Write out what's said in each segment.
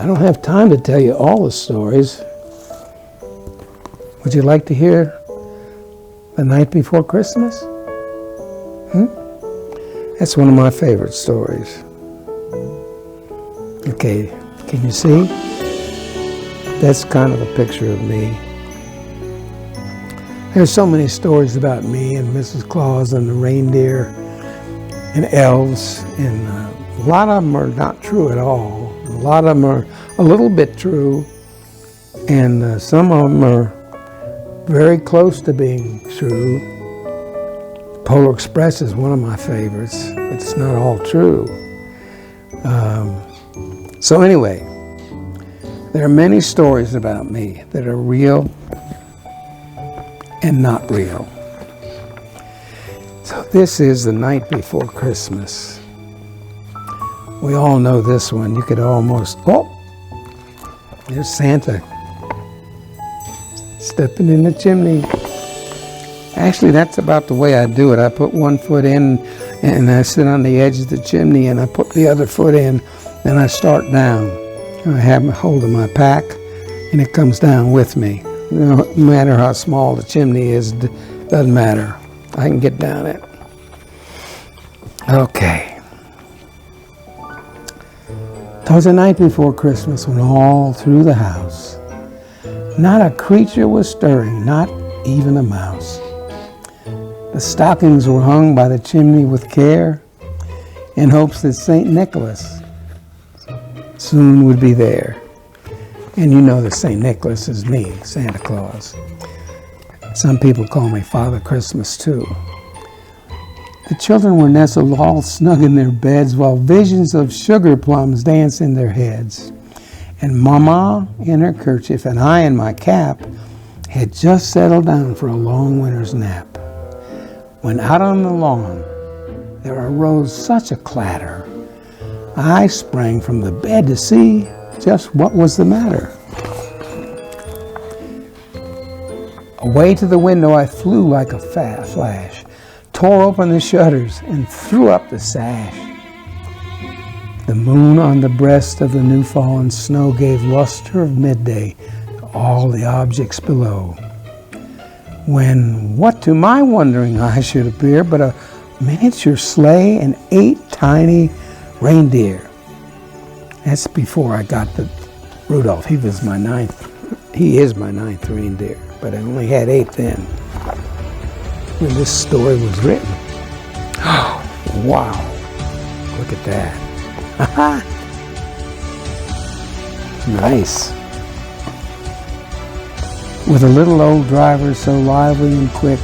I don't have time to tell you all the stories. Would you like to hear The Night Before Christmas? That's one of my favorite stories. Okay, can you see? That's kind of a picture of me. There's so many stories about me and Mrs. Claus and the reindeer and elves, and a lot of them are not true at all. A lot of them are a little bit true, and some of them are very close to being true. Polar Express is one of my favorites, but it's not all true. So anyway, there are many stories about me that are real and not real. So this is The Night Before Christmas. We all know this one. You could almost, there's Santa stepping in the chimney. Actually, that's about the way I do it. I put one foot in and I sit on the edge of the chimney, and I put the other foot in and I start down. I have a hold of my pack and it comes down with me. No matter how small the chimney is, doesn't matter. I can get down it. Okay. It was the night before Christmas when all through the house, not a creature was stirring, not even a mouse. The stockings were hung by the chimney with care in hopes that St. Nicholas soon would be there. And you know that St. Nicholas is me, Santa Claus. Some people call me Father Christmas too. The children were nestled all snug in their beds while visions of sugar plums danced in their heads. And Mama in her kerchief and I in my cap had just settled down for a long winter's nap, when out on the lawn there arose such a clatter. I sprang from the bed to see just what was the matter. Away to the window I flew like a flash, tore open the shutters and threw up the sash. The moon on the breast of the new fallen snow gave luster of midday to all the objects below, when what to my wondering eye should appear but a miniature sleigh and 8 tiny reindeer. That's before I got the Rudolph. He is my ninth reindeer, but I only had 8 then when this story was written. Oh, wow, look at that. Nice. With a little old driver so lively and quick,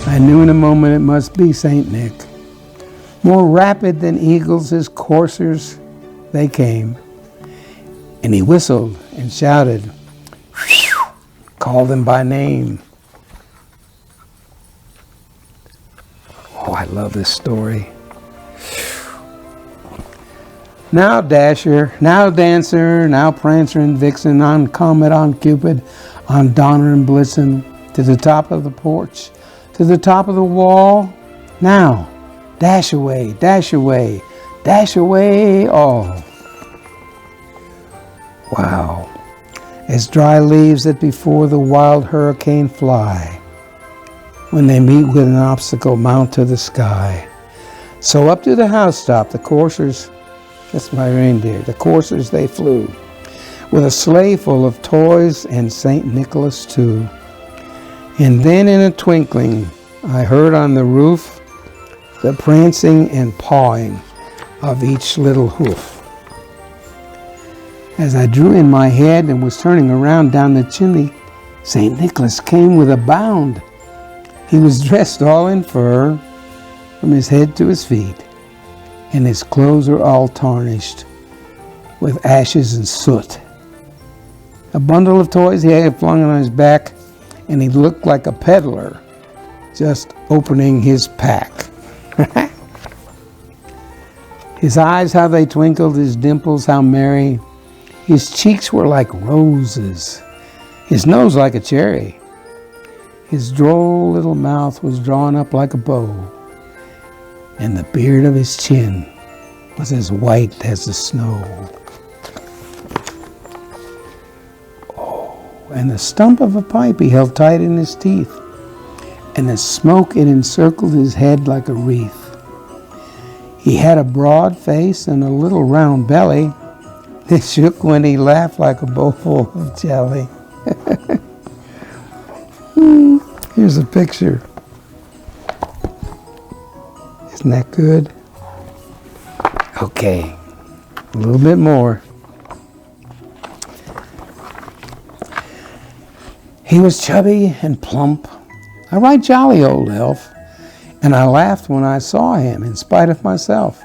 I knew in a moment it must be St. Nick. More rapid than eagles his coursers they came, and he whistled and shouted, called them by name. Oh, I love this story. Now Dasher, now Dancer, now Prancer and Vixen, on Comet, on Cupid, on Donner and Blitzen, to the top of the porch, to the top of the wall. Now, dash away, dash away, dash away all. Wow. As dry leaves that before the wild hurricane fly, when they meet with an obstacle mount to the sky. So up to the housetop the coursers, that's my reindeer, the coursers they flew, with a sleigh full of toys and St. Nicholas too. And then in a twinkling I heard on the roof the prancing and pawing of each little hoof. As I drew in my head and was turning around down the chimney, St. Nicholas came with a bound. He was dressed all in fur from his head to his feet, and his clothes were all tarnished with ashes and soot. A bundle of toys he had flung on his back, and he looked like a peddler just opening his pack. His eyes, how they twinkled, his dimples, how merry. His cheeks were like roses, his nose like a cherry. His droll little mouth was drawn up like a bow, and the beard of his chin was as white as the snow. and the stump of a pipe he held tight in his teeth, and the smoke it encircled his head like a wreath. He had a broad face and a little round belly that shook when he laughed like a bowlful of jelly. Here's a picture. Isn't that good? Okay, a little bit more. He was chubby and plump, a right jolly old elf, and I laughed when I saw him in spite of myself.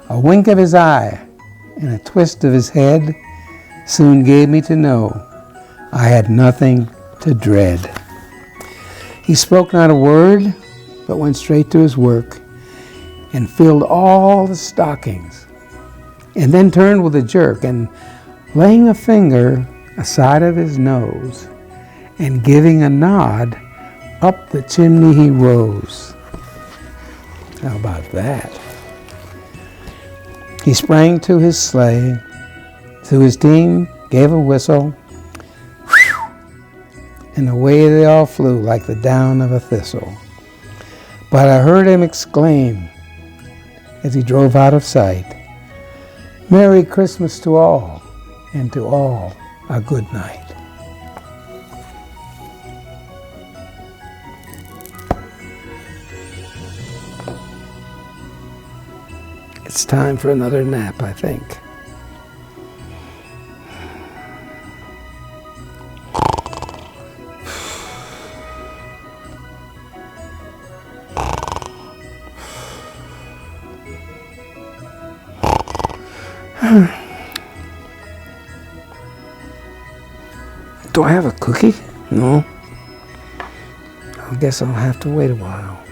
A wink of his eye and a twist of his head soon gave me to know I had nothing to dread. He spoke not a word, but went straight to his work and filled all the stockings, and then turned with a jerk, and laying a finger aside of his nose and giving a nod, up the chimney he rose. How about that? He sprang to his sleigh, to his team gave a whistle, and away they all flew like the down of a thistle. But I heard him exclaim as he drove out of sight, "Merry Christmas to all, and to all a good night." It's time for another nap, I think. Do I have a cookie? No. I guess I'll have to wait a while.